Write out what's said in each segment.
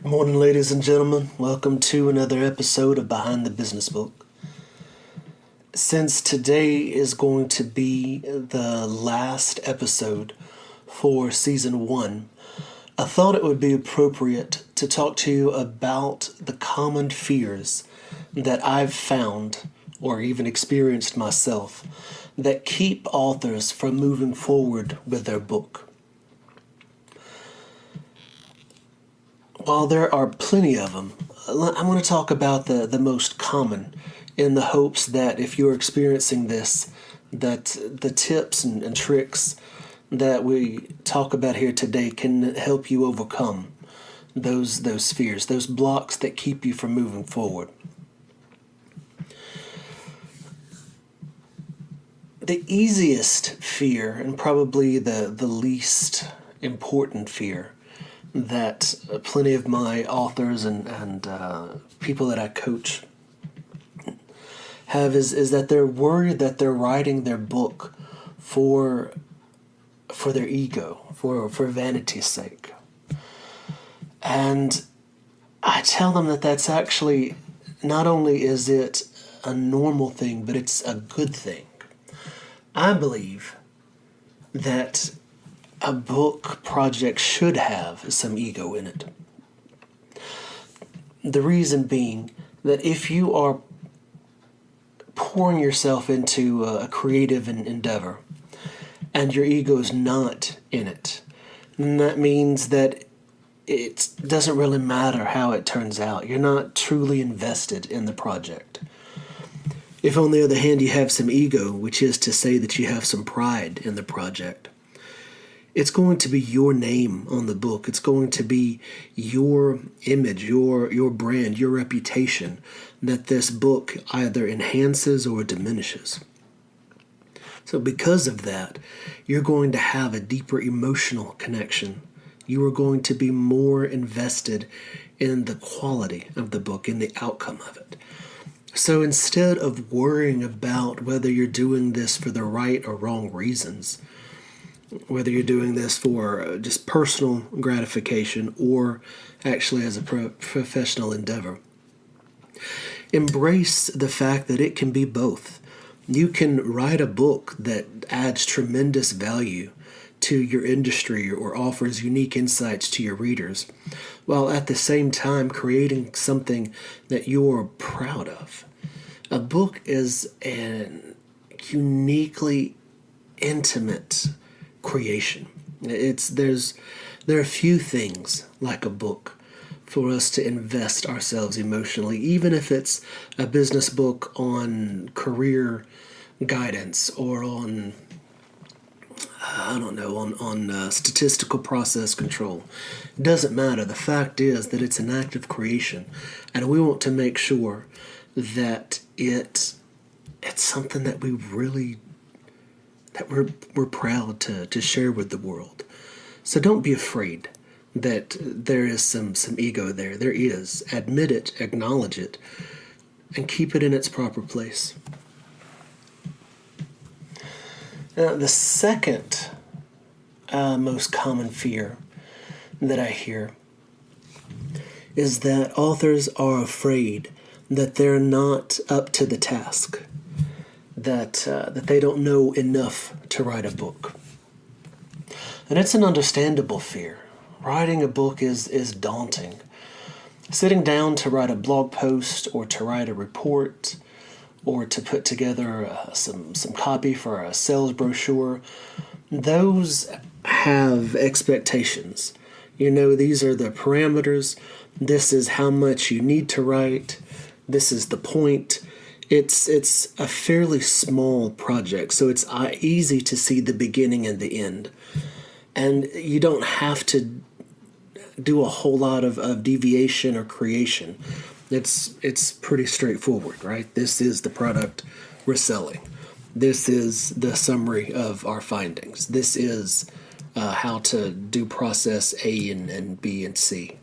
Morning, ladies and gentlemen. Welcome to another episode of Behind the Business Book. Since today is going to be the last episode for Season 1, I thought it would be appropriate to talk to you about the common fears that I've found or even experienced myself that keep authors from moving forward with their book. While there are plenty of them, I'm going to talk about the most common in the hopes that if you're experiencing this, that the tips and tricks that we talk about here today can help you overcome those fears, those blocks that keep you from moving forward. The easiest fear, and probably the least important fear, that plenty of my authors and people that I coach have is that they're worried that they're writing their book for their ego, for vanity's sake. And I tell them that that's actually, not only is it a normal thing, but it's a good thing. I believe that a book project should have some ego in it. The reason being that if you are pouring yourself into a creative endeavor and your ego is not in it, then that means that it doesn't really matter how it turns out. You're not truly invested in the project. If on the other hand you have some ego, which is to say that you have some pride in the project, it's going to be your name on the book. It's going to be your image, your brand, your reputation that this book either enhances or diminishes. So because of that, you're going to have a deeper emotional connection. You are going to be more invested in the quality of the book, in the outcome of it. So instead of worrying about whether you're doing this for the right or wrong reasons, whether you're doing this for just personal gratification or actually as a professional endeavor, embrace the fact that it can be both. You can write a book that adds tremendous value to your industry or offers unique insights to your readers, while at the same time creating something that you're proud of. A book is an uniquely intimate creation. There are few things like a book for us to invest ourselves emotionally, even if it's a business book on career guidance or on statistical process control. It doesn't matter. The fact is that it's an act of creation, and we want to make sure that it's something that we're proud to share with the world. So don't be afraid that there is some ego there. There is. Admit it, acknowledge it, and keep it in its proper place. Now, the second most common fear that I hear is that authors are afraid that they're not up to the task, that they don't know enough to write a book. And it's an understandable fear. Writing a book is daunting. Sitting down to write a blog post or to write a report or to put together some copy for a sales brochure, those have expectations. You know, these are the parameters. This is how much you need to write. This is the point. It's a fairly small project, so it's easy to see the beginning and the end. And you don't have to do a whole lot of deviation or creation. It's pretty straightforward, right? This is the product we're selling. This is the summary of our findings. This is how to do process A and B and C.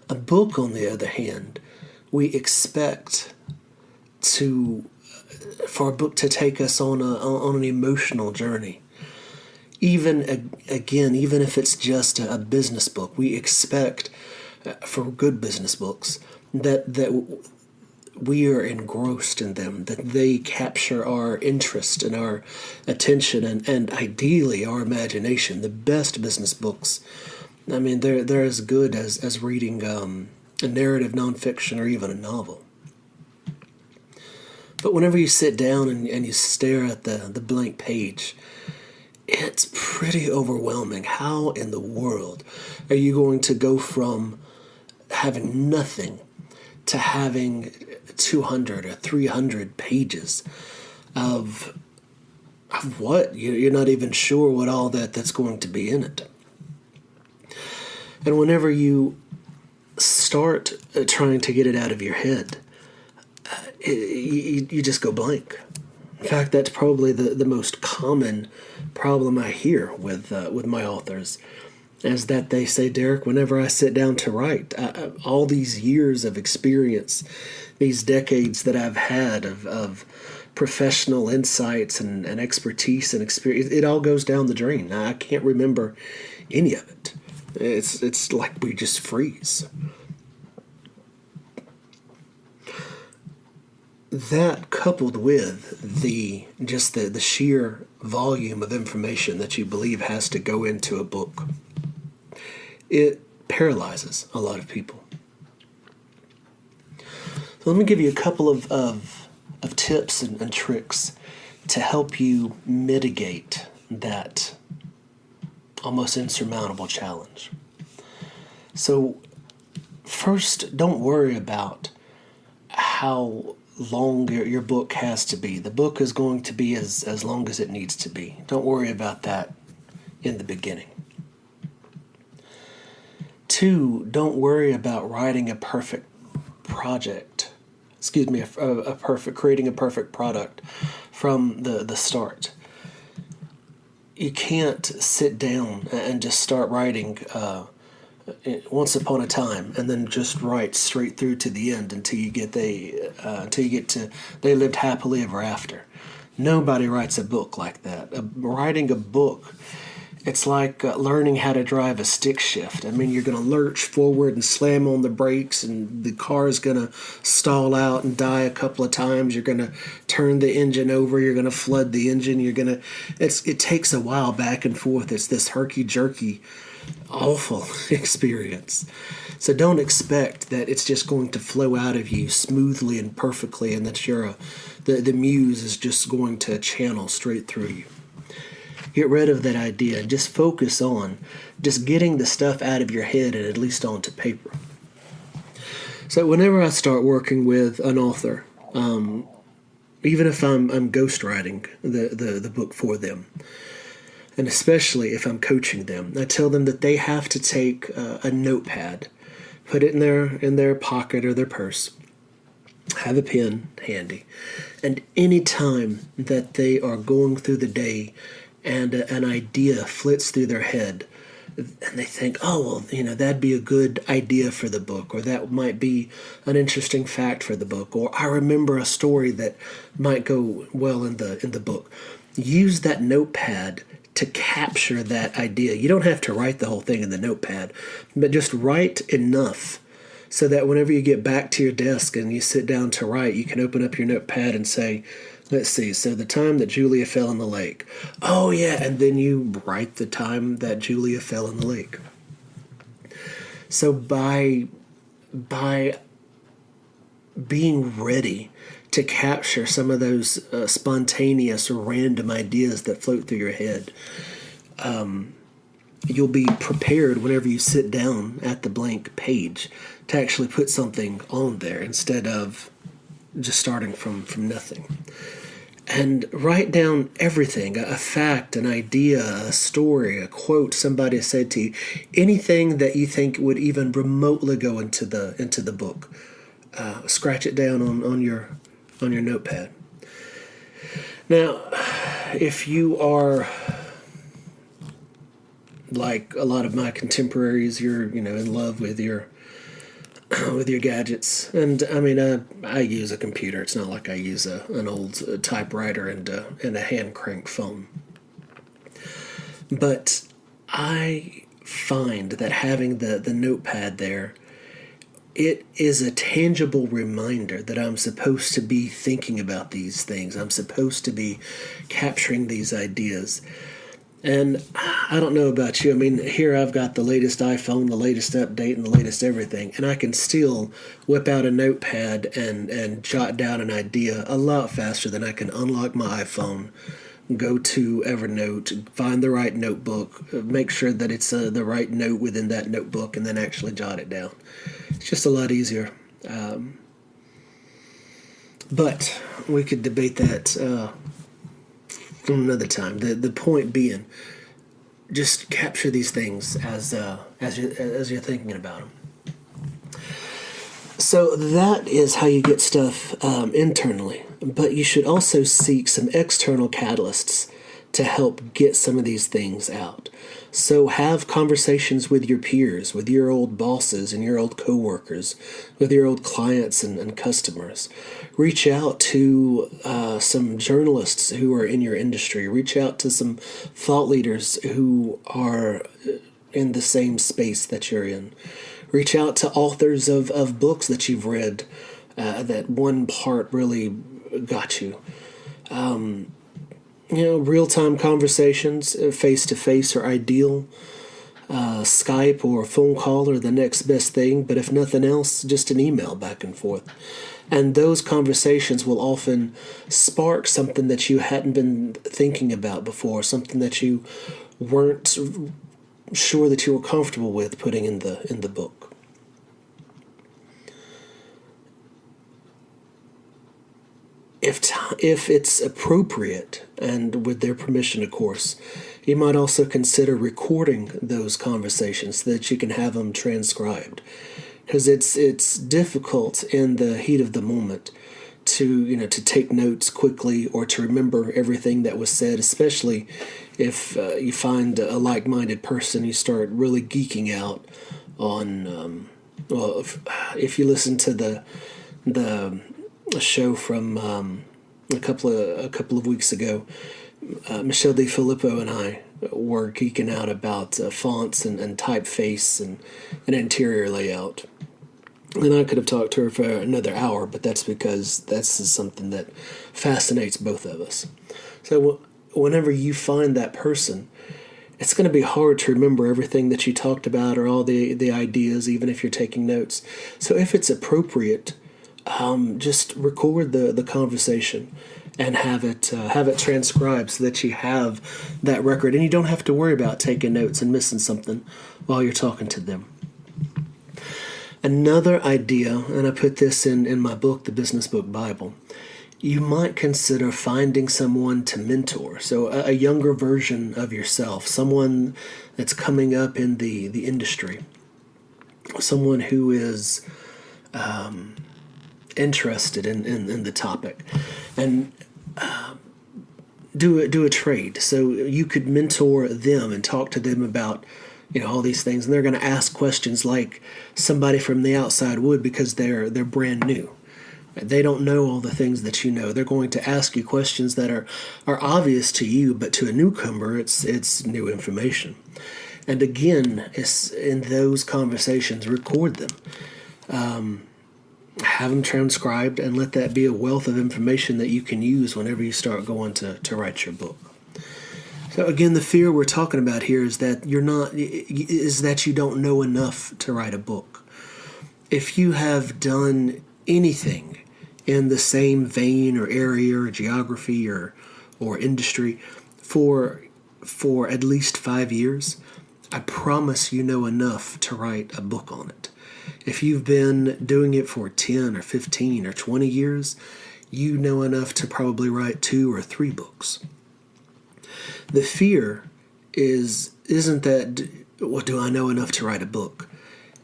A book, on the other hand, we expect for a book to take us on an emotional journey. even if it's just a business book, we expect for good business books that we are engrossed in them, that they capture our interest and our attention and ideally our imagination. The best business books, I mean, they're as good as reading a narrative nonfiction or even a novel. But whenever you sit down and you stare at the blank page, it's pretty overwhelming. How in the world are you going to go from having nothing to having 200 or 300 pages of what? You're not even sure what all that's going to be in it. And whenever you start trying to get it out of your head, you just go blank. In fact, that's probably the most common problem I hear with my authors, is that they say, Derek, whenever I sit down to write, all these years of experience, these decades that I've had of professional insights and expertise and experience, it all goes down the drain. I can't remember any of it. It's like we just freeze. That, coupled with the sheer volume of information that you believe has to go into a book, it paralyzes a lot of people. So let me give you a couple of tips and tricks to help you mitigate that almost insurmountable challenge. So first, don't worry about how long your book has to be. The book is going to be as long as it needs to be. Don't worry about that in the beginning. 2, don't worry about writing a perfect project. Creating a perfect product from the start. You can't sit down and just start writing once upon a time and then just write straight through to the end until you get to they lived happily ever after. Nobody writes a book like that. Writing a book, it's like learning how to drive a stick shift. I mean, you're going to lurch forward and slam on the brakes, and the car is going to stall out and die a couple of times. You're going to turn the engine over. You're going to flood the engine. It takes a while back and forth. It's this herky-jerky, awful experience. So don't expect that it's just going to flow out of you smoothly and perfectly, and that the muse is just going to channel straight through you. Get rid of that idea and just focus on just getting the stuff out of your head and at least onto paper. So whenever I start working with an author, even if I'm ghostwriting the book for them, and especially if I'm coaching them, I tell them that they have to take a notepad, put it in their pocket or their purse, have a pen handy, and any time that they are going through the day and an idea flits through their head, and they think, oh, well, that'd be a good idea for the book, or that might be an interesting fact for the book, or I remember a story that might go well in the book. Use that notepad to capture that idea. You don't have to write the whole thing in the notepad, but just write enough so that whenever you get back to your desk and you sit down to write, you can open up your notepad and say, let's see, so the time that Julia fell in the lake. Oh, yeah, and then you write the time that Julia fell in the lake. So by being ready to capture some of those spontaneous or random ideas that float through your head, you'll be prepared whenever you sit down at the blank page to actually put something on there instead of just starting from nothing. And write down everything, a fact, an idea, a story, a quote somebody said to you, anything that you think would even remotely go into the book. Scratch it down on your notepad. Now, if you are like a lot of my contemporaries, you're in love with your gadgets, and I mean, I use a computer. It's not like I use an old typewriter and a hand crank phone. But I find that having the notepad there, it is a tangible reminder that I'm supposed to be thinking about these things. I'm supposed to be capturing these ideas. And I don't know about you. I mean, here I've got the latest iPhone, the latest update, and the latest everything. And I can still whip out a notepad and jot down an idea a lot faster than I can unlock my iPhone, go to Evernote, find the right notebook, make sure that it's the right note within that notebook, and then actually jot it down. It's just a lot easier. But we could debate that another time. The point being, just capture these things as you're thinking about them. So that is how you get stuff internally. But you should also seek some external catalysts to help get some of these things out. So have conversations with your peers, with your old bosses and your old coworkers, with your old clients and customers. Reach out to some journalists who are in your industry. Reach out to some thought leaders who are in the same space that you're in. Reach out to authors of books that you've read that one part really got you. Real-time conversations, face-to-face are ideal. Skype or a phone call are the next best thing, but if nothing else, just an email back and forth. And those conversations will often spark something that you hadn't been thinking about before, something that you weren't sure that you were comfortable with putting in the book. If it's appropriate, and with their permission, of course, you might also consider recording those conversations so that you can have them transcribed. Because it's difficult in the heat of the moment to take notes quickly or to remember everything that was said, especially if you find a like-minded person. You start really geeking out on if you listen to the show from a couple of weeks ago, Michelle DeFilippo and I were geeking out about fonts and typeface and interior layout. And I could have talked to her for another hour, but that's because that's something that fascinates both of us. So whenever you find that person, it's going to be hard to remember everything that you talked about or all the ideas, even if you're taking notes. So if it's appropriate, just record the conversation and have it transcribed so that you have that record, and you don't have to worry about taking notes and missing something while you're talking to them. Another idea, and I put this in my book, The Business Book Bible, you might consider finding someone to mentor. So a younger version of yourself, someone that's coming up in the industry, someone who is interested in the topic, and do a trade. So you could mentor them and talk to them about all these things, and they're going to ask questions like somebody from the outside would, because they're brand new. They don't know all the things that you know. They're going to ask you questions that are obvious to you, but to a newcomer, it's new information. And again, it's in those conversations, record them. Have them transcribed, and let that be a wealth of information that you can use whenever you start going to write your book. So again, the fear we're talking about here is that you don't know enough to write a book. If you have done anything in the same vein or area or geography or industry for at least 5 years, I promise you know enough to write a book on it. If you've been doing it for 10 or 15 or 20 years, you know enough to probably write 2 or 3 books. The fear isn't that, well, do I know enough to write a book?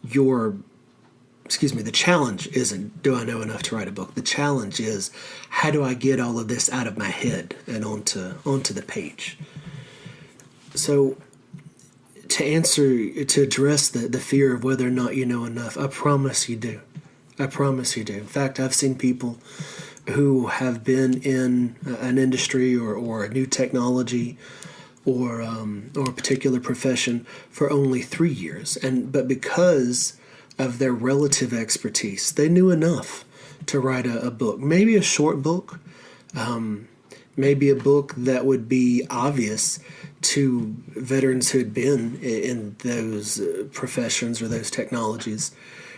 The challenge isn't, do I know enough to write a book? The challenge is, how do I get all of this out of my head and onto the page? So to address the fear of whether or not you know enough, I promise you do. I promise you do. In fact, I've seen people who have been in an industry or a new technology or a particular profession for only 3 years, but because of their relative expertise, they knew enough to write a book, maybe a short book, maybe a book that would be obvious to veterans who had been in those professions or those technologies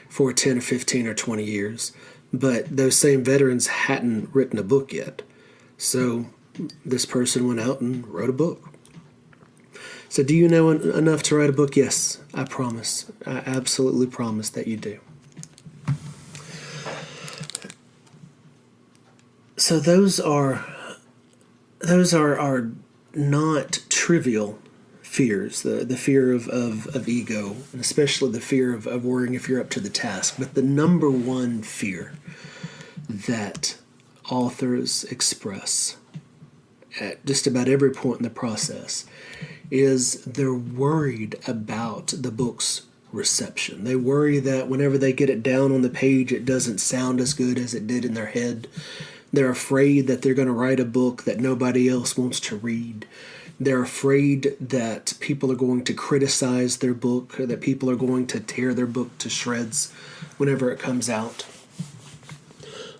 for 10 or 15 or 20 years. But those same veterans hadn't written a book yet. So this person went out and wrote a book. So do you know enough to write a book? Yes, I promise. I absolutely promise that you do. So those are not trivial fears, the fear of ego, and especially the fear of worrying if you're up to the task. But the number one fear that authors express at just about every point in the process is they're worried about the book's reception. They worry that whenever they get it down on the page, it doesn't sound as good as it did in their head. They're afraid that they're going to write a book that nobody else wants to read. They're afraid that people are going to criticize their book, or that people are going to tear their book to shreds whenever it comes out.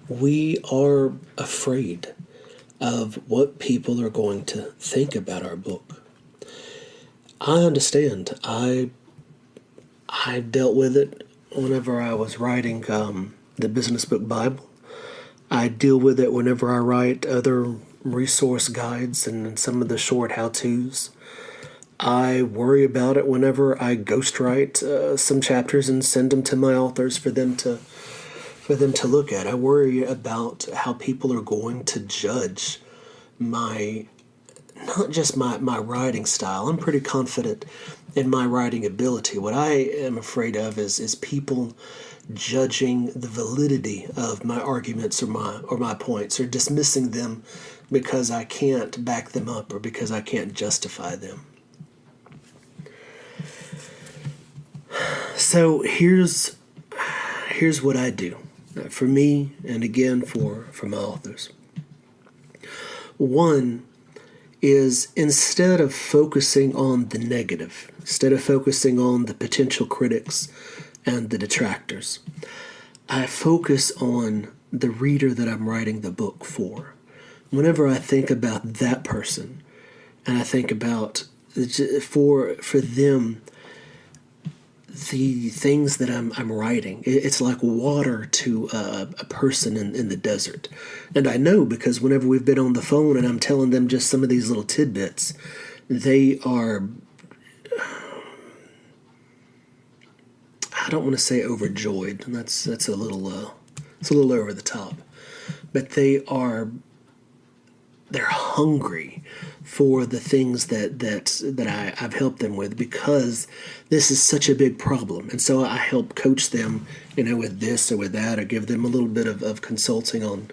We are afraid of what people are going to think about our book. I understand. I dealt with it whenever I was writing the Business Book Bible. I deal with it whenever I write other resource guides and some of the short how-tos. I worry about it whenever I ghostwrite some chapters and send them to my authors for them to look at. I worry about how people are going to judge not just my writing style. I'm pretty confident in my writing ability. What I am afraid of is people judging the validity of my arguments or my points, or dismissing them because I can't back them up or because I can't justify them. So here's what I do for me, and again for my authors. One is, instead of focusing on the negative, instead of focusing on the potential critics and the detractors, I focus on the reader that I'm writing the book for. Whenever I think about that person, and I think about for them, the things that I'm writing, it's like water to a person in the desert. And I know, because whenever we've been on the phone and I'm telling them just some of these little tidbits, they are, I don't want to say overjoyed, and that's a little it's a little over the top, but they're hungry for the things that I've helped them with, because this is such a big problem. And so I help coach them, with this or with that, or give them a little bit of consulting on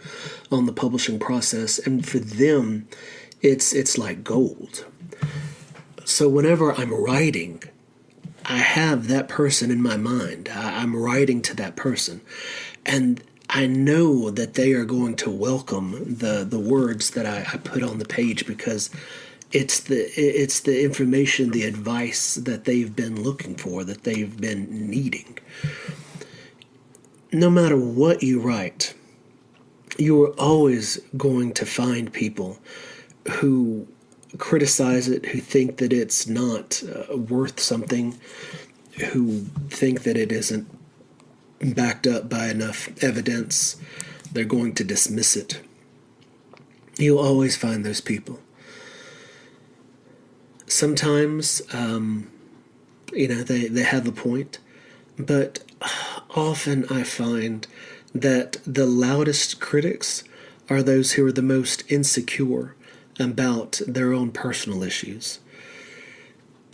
the publishing process. And for them, it's like gold. So whenever I'm writing, I have that person in my mind. I'm writing to that person. And I know that they are going to welcome the words that I put on the page, because it's the information, the advice that they've been looking for, that they've been needing. No matter what you write, you are always going to find people who criticize it, who think that it's not worth something, who think that it isn't backed up by enough evidence. They're going to dismiss it. You'll always find those people. Sometimes, they have a point, but often I find that the loudest critics are those who are the most insecure about their own personal issues.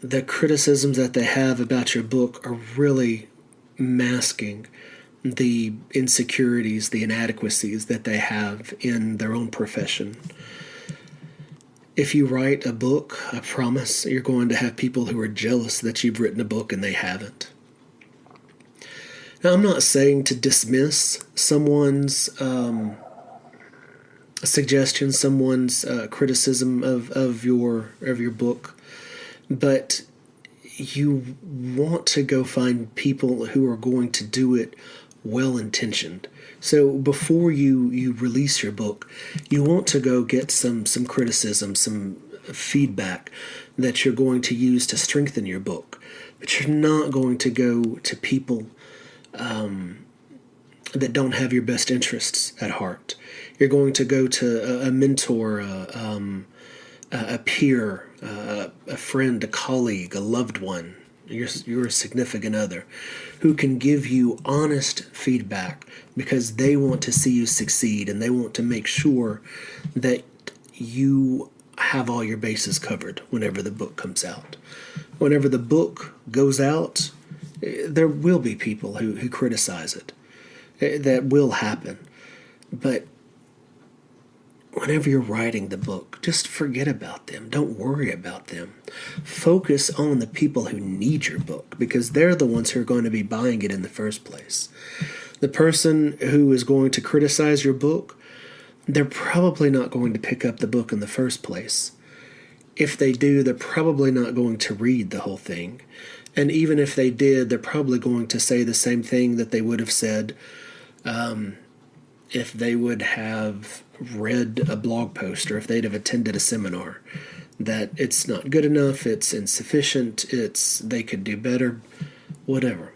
The criticisms that they have about your book are really masking the insecurities, the inadequacies that they have in their own profession. If you write a book, I promise you're going to have people who are jealous that you've written a book and they haven't. Now, I'm not saying to dismiss someone's suggestion, someone's criticism of your book, but you want to go find people who are going to do it well intentioned. So before you release your book, you want to go get some criticism, some feedback that you're going to use to strengthen your book. But you're not going to go to people that don't have your best interests at heart. You're going to go to a mentor, a peer, a friend, a colleague, a loved one, your significant other, who can give you honest feedback because they want to see you succeed and they want to make sure that you have all your bases covered whenever the book comes out. Whenever the book goes out, there will be people who criticize it. That will happen. But whenever you're writing the book, just forget about them. Don't worry about them. Focus on the people who need your book because they're the ones who are going to be buying it in the first place. The person who is going to criticize your book, they're probably not going to pick up the book in the first place. If they do, they're probably not going to read the whole thing. And even if they did, they're probably going to say the same thing that they would have said if they would have read a blog post or if they'd have attended a seminar, that it's not good enough, it's insufficient, they could do better, whatever.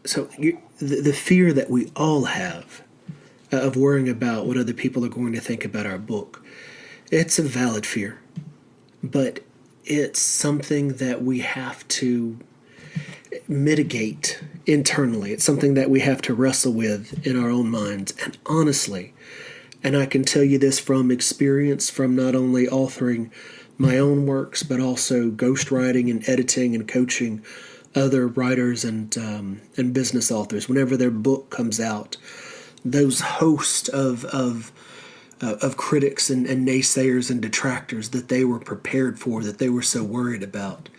So the fear that we all have of worrying about what other people are going to think about our book, it's a valid fear, but it's something that we have to mitigate internally. It's something that we have to wrestle with in our own minds. And honestly, and I can tell you this from experience, from not only authoring my own works, but also ghostwriting and editing and coaching other writers and business authors. Whenever their book comes out, those hosts of critics and naysayers and detractors that they were prepared for, that they were so worried about,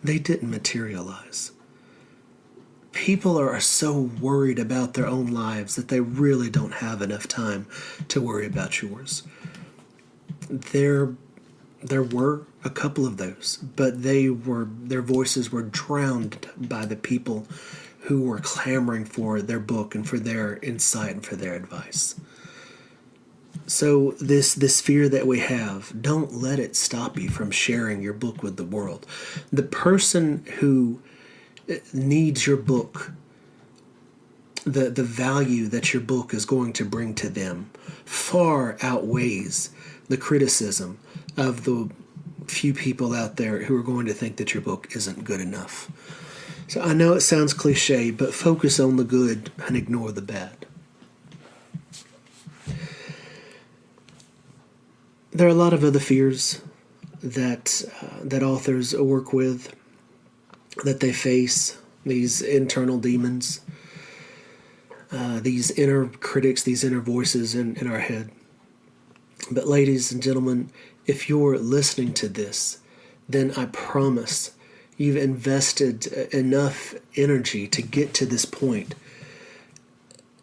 they didn't materialize. People are so worried about their own lives that they really don't have enough time to worry about yours. There were a couple of those, but their voices were drowned by the people who were clamoring for their book and for their insight and for their advice. So this fear that we have, don't let it stop you from sharing your book with the world. The person who needs your book, the value that your book is going to bring to them far outweighs the criticism of the few people out there who are going to think that your book isn't good enough. So I know it sounds cliche, but focus on the good and ignore the bad. There are a lot of other fears that authors work with, that they face, these internal demons, these inner critics, these inner voices in our head. But ladies and gentlemen, if you're listening to this, then I promise you've invested enough energy to get to this point.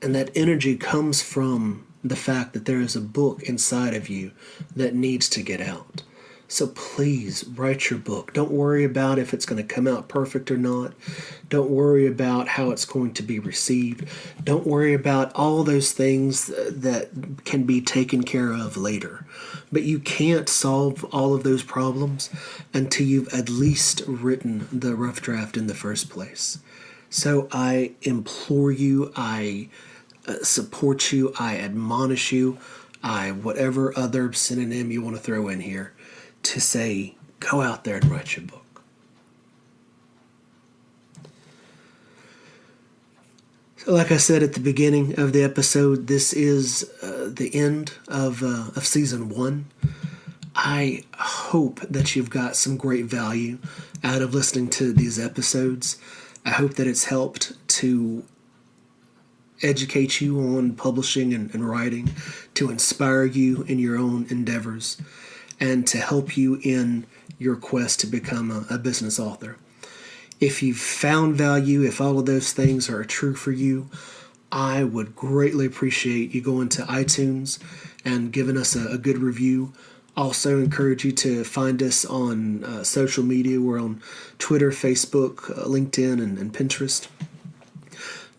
And that energy comes from the fact that there is a book inside of you that needs to get out. So please write your book. Don't worry about if it's going to come out perfect or not. Don't worry about how it's going to be received. Don't worry about all those things that can be taken care of later. But you can't solve all of those problems until you've at least written the rough draft in the first place. So I implore you, I support you, I admonish you, whatever other synonym you want to throw in here, to say, go out there and write your book. So like I said at the beginning of the episode, this is the end of season 1. I hope that you've got some great value out of listening to these episodes. I hope that it's helped to educate you on publishing and writing, to inspire you in your own endeavors, and to help you in your quest to become a business author. If you've found value, if all of those things are true for you, I would greatly appreciate you going to iTunes and giving us a good review. Also encourage you to find us on social media. We're on Twitter, Facebook, LinkedIn, and Pinterest.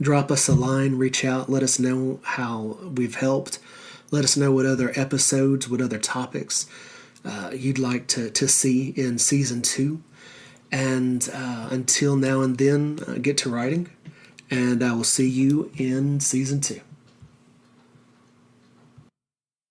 Drop us a line, reach out, let us know how we've helped. Let us know what other episodes, what other topics you'd like to see in Season 2. And until now and then, get to writing, and I will see you in Season 2.